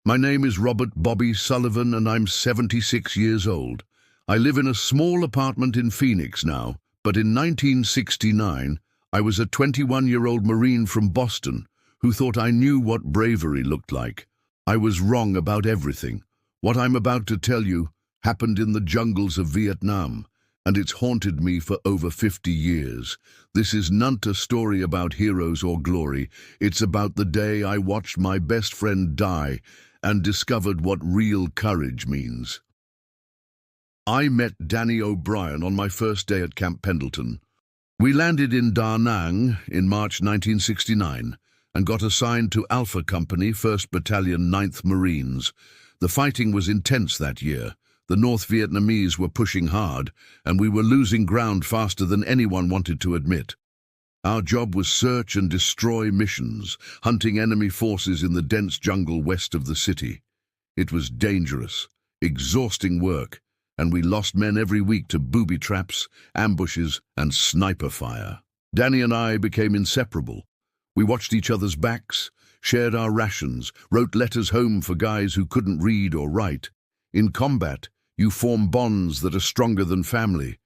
My name is Robert Bobby Sullivan and I'm 76 years old. I live in a small apartment in Phoenix now, but in 1969 I was a 21-year-old Marine from Boston who thought I knew what bravery looked like. I was wrong about everything. What I'm about to tell you happened in the jungles of Vietnam, and it's haunted me for over 50 years. This is not a story about heroes or glory. It's about the day I watched my best friend die and discovered what real courage means. I met Danny O'Brien on my first day at Camp Pendleton. We landed in Da Nang in March 1969 and got assigned to Alpha Company, 1st Battalion, 9th Marines. The fighting was intense that year. The North Vietnamese were pushing hard, and we were losing ground faster than anyone wanted to admit. Our job was search and destroy missions, hunting enemy forces in the dense jungle west of the city. It was dangerous, exhausting work, and we lost men every week to booby traps, ambushes, and sniper fire. Danny and I became inseparable. We watched each other's backs, shared our rations, wrote letters home for guys who couldn't read or write. In combat, you form bonds that are stronger than family,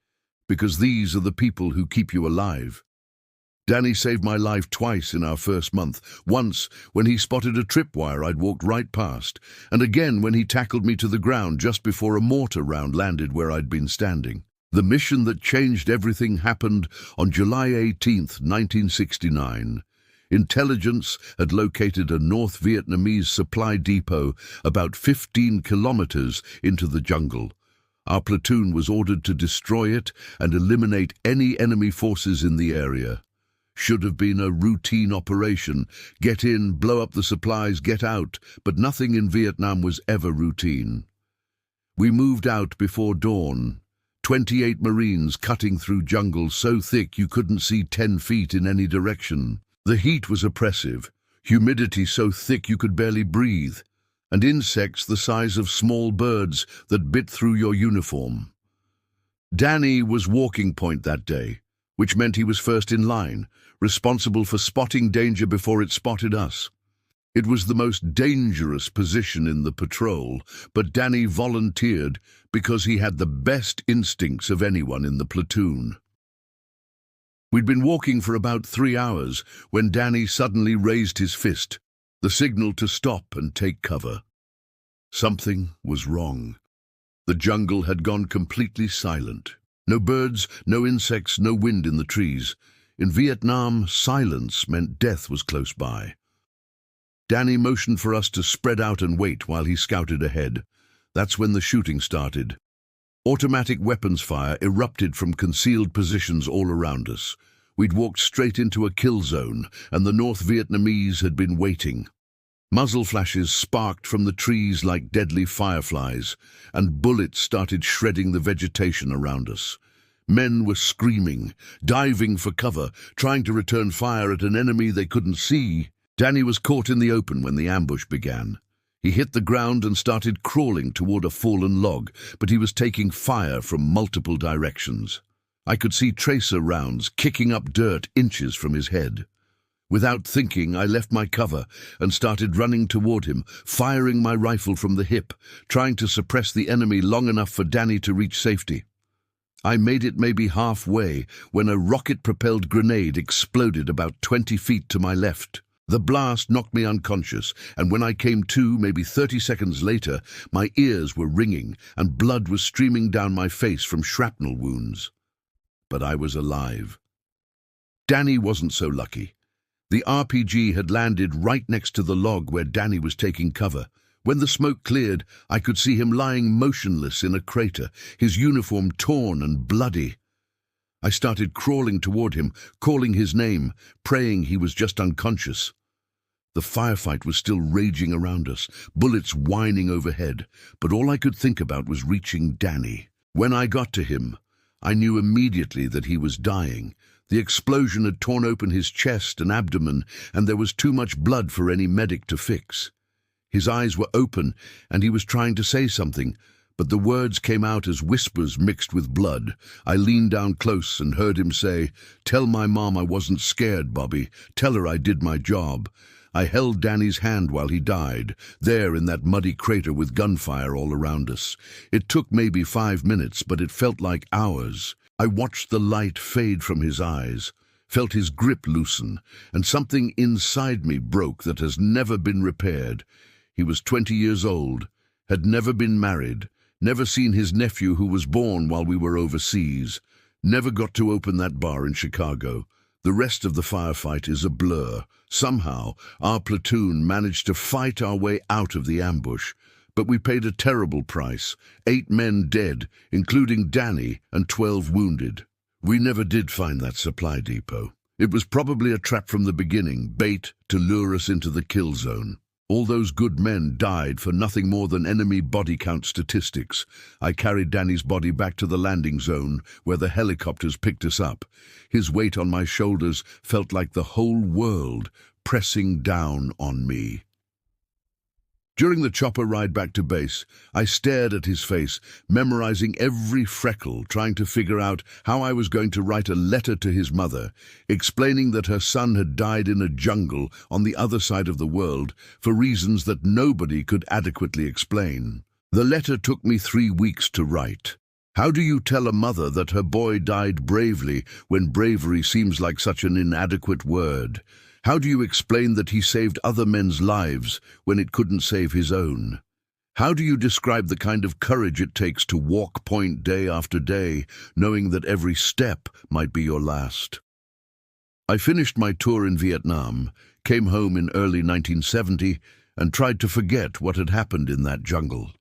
because these are the people who keep you alive. Danny saved my life twice in our first month. Once when he spotted a tripwire I'd walked right past, and again when he tackled me to the ground just before a mortar round landed where I'd been standing. The mission that changed everything happened on July 18th, 1969. Intelligence had located a North Vietnamese supply depot about 15 kilometers into the jungle. Our platoon was ordered to destroy it and eliminate any enemy forces in the area. Should have been a routine operation. Get in, blow up the supplies, get out, but nothing in Vietnam was ever routine. We moved out before dawn. 28 Marines cutting through jungle so thick you couldn't see 10 feet in any direction. The heat was oppressive, humidity so thick you could barely breathe, and insects the size of small birds that bit through your uniform. Danny was walking point that day, which meant he was first in line, responsible for spotting danger before it spotted us. It was the most dangerous position in the patrol, but Danny volunteered because he had the best instincts of anyone in the platoon. We'd been walking for about 3 hours when Danny suddenly raised his fist, the signal to stop and take cover. Something was wrong. The jungle had gone completely silent. No birds, no insects, no wind in the trees. In Vietnam, silence meant death was close by. Danny motioned for us to spread out and wait while he scouted ahead. That's when the shooting started. Automatic weapons fire erupted from concealed positions all around us. We'd walked straight into a kill zone, and the North Vietnamese had been waiting. Muzzle flashes sparked from the trees like deadly fireflies, and bullets started shredding the vegetation around us. Men were screaming, diving for cover, trying to return fire at an enemy they couldn't see. Danny was caught in the open when the ambush began. He hit the ground and started crawling toward a fallen log, but he was taking fire from multiple directions. I could see tracer rounds kicking up dirt inches from his head. Without thinking, I left my cover and started running toward him, firing my rifle from the hip, trying to suppress the enemy long enough for Danny to reach safety. I made it maybe halfway when a rocket-propelled grenade exploded about 20 feet to my left. The blast knocked me unconscious, and when I came to, maybe 30 seconds later, my ears were ringing and blood was streaming down my face from shrapnel wounds. But I was alive. Danny wasn't so lucky. The RPG had landed right next to the log where Danny was taking cover. When the smoke cleared, I could see him lying motionless in a crater, his uniform torn and bloody. I started crawling toward him, calling his name, praying he was just unconscious. The firefight was still raging around us, bullets whining overhead, but all I could think about was reaching Danny. When I got to him, I knew immediately that he was dying. The explosion had torn open his chest and abdomen, and there was too much blood for any medic to fix. His eyes were open, and he was trying to say something, but the words came out as whispers mixed with blood. I leaned down close and heard him say, "Tell my mom I wasn't scared, Bobby. Tell her I did my job." I held Danny's hand while he died, there in that muddy crater with gunfire all around us. It took maybe 5 minutes, but it felt like hours. I watched the light fade from his eyes, felt his grip loosen, and something inside me broke that has never been repaired. He was 20 years old, had never been married, never seen his nephew who was born while we were overseas, never got to open that bar in Chicago. The rest of the firefight is a blur. Somehow, our platoon managed to fight our way out of the ambush, but we paid a terrible price. 8 men dead, including Danny, and 12 wounded. We never did find that supply depot. It was probably a trap from the beginning, bait to lure us into the kill zone. All those good men died for nothing more than enemy body count statistics. I carried Danny's body back to the landing zone, where the helicopters picked us up. His weight on my shoulders felt like the whole world pressing down on me. During the chopper ride back to base, I stared at his face, memorizing every freckle, trying to figure out how I was going to write a letter to his mother, explaining that her son had died in a jungle on the other side of the world for reasons that nobody could adequately explain. The letter took me 3 weeks to write. How do you tell a mother that her boy died bravely when bravery seems like such an inadequate word? How do you explain that he saved other men's lives when it couldn't save his own? How do you describe the kind of courage it takes to walk point day after day, knowing that every step might be your last? I finished my tour in Vietnam, came home in early 1970, and tried to forget what had happened in that jungle.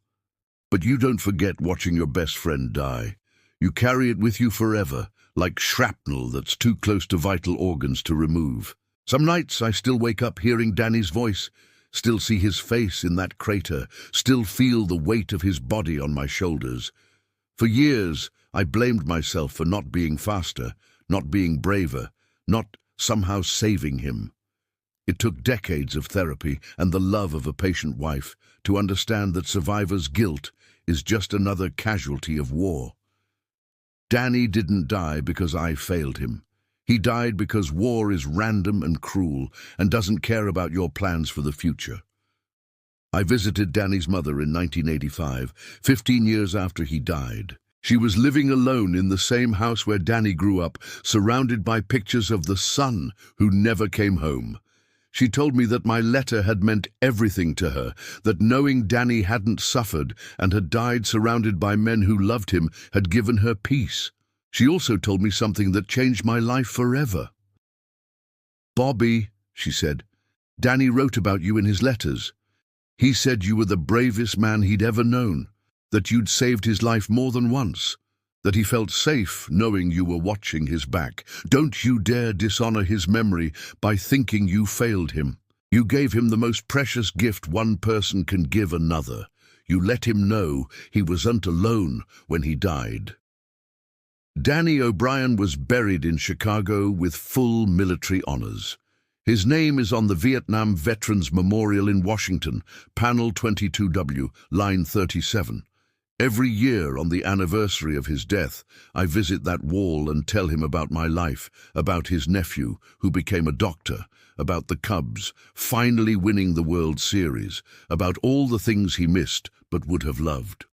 But you don't forget watching your best friend die. You carry it with you forever, like shrapnel that's too close to vital organs to remove. Some nights I still wake up hearing Danny's voice, still see his face in that crater, still feel the weight of his body on my shoulders. For years, I blamed myself for not being faster, not being braver, not somehow saving him. It took decades of therapy and the love of a patient wife to understand that survivor's guilt is just another casualty of war. Danny didn't die because I failed him. He died because war is random and cruel and doesn't care about your plans for the future. I visited Danny's mother in 1985, 15 years after he died. She was living alone in the same house where Danny grew up, surrounded by pictures of the son who never came home. She told me that my letter had meant everything to her, that knowing Danny hadn't suffered and had died surrounded by men who loved him had given her peace. She also told me something that changed my life forever. "Bobby," she said, "Danny wrote about you in his letters. He said you were the bravest man he'd ever known, that you'd saved his life more than once, that he felt safe knowing you were watching his back. Don't you dare dishonor his memory by thinking you failed him. You gave him the most precious gift one person can give another. You let him know he wasn't alone when he died." Danny O'Brien was buried in Chicago with full military honors. His name is on the Vietnam Veterans Memorial in Washington, Panel 22W, line 37. Every year on the anniversary of his death, I visit that wall and tell him about my life, about his nephew, who became a doctor, about the Cubs, finally winning the World Series, about all the things he missed but would have loved.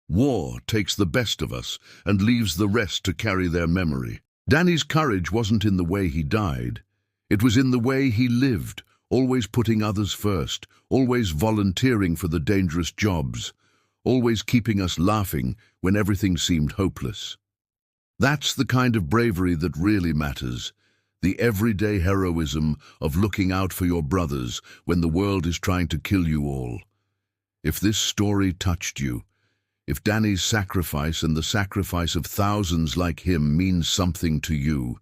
War takes the best of us and leaves the rest to carry their memory. Danny's courage wasn't in the way he died. It was in the way he lived, always putting others first, always volunteering for the dangerous jobs, always keeping us laughing when everything seemed hopeless. That's the kind of bravery that really matters, the everyday heroism of looking out for your brothers when the world is trying to kill you all. If this story touched you, if Danny's sacrifice and the sacrifice of thousands like him means something to you,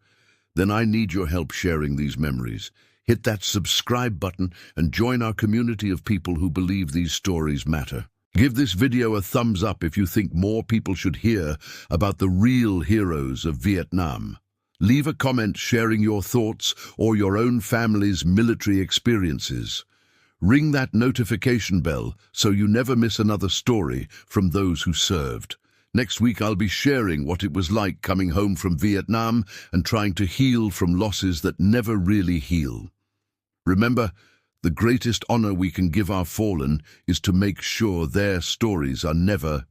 then I need your help sharing these memories. Hit that subscribe button and join our community of people who believe these stories matter. Give this video a thumbs up if you think more people should hear about the real heroes of Vietnam. Leave a comment sharing your thoughts or your own family's military experiences. Ring that notification bell so you never miss another story from those who served. Next week I'll be sharing what it was like coming home from Vietnam and trying to heal from losses that never really heal. Remember, The greatest honor we can give our fallen is to make sure their stories are never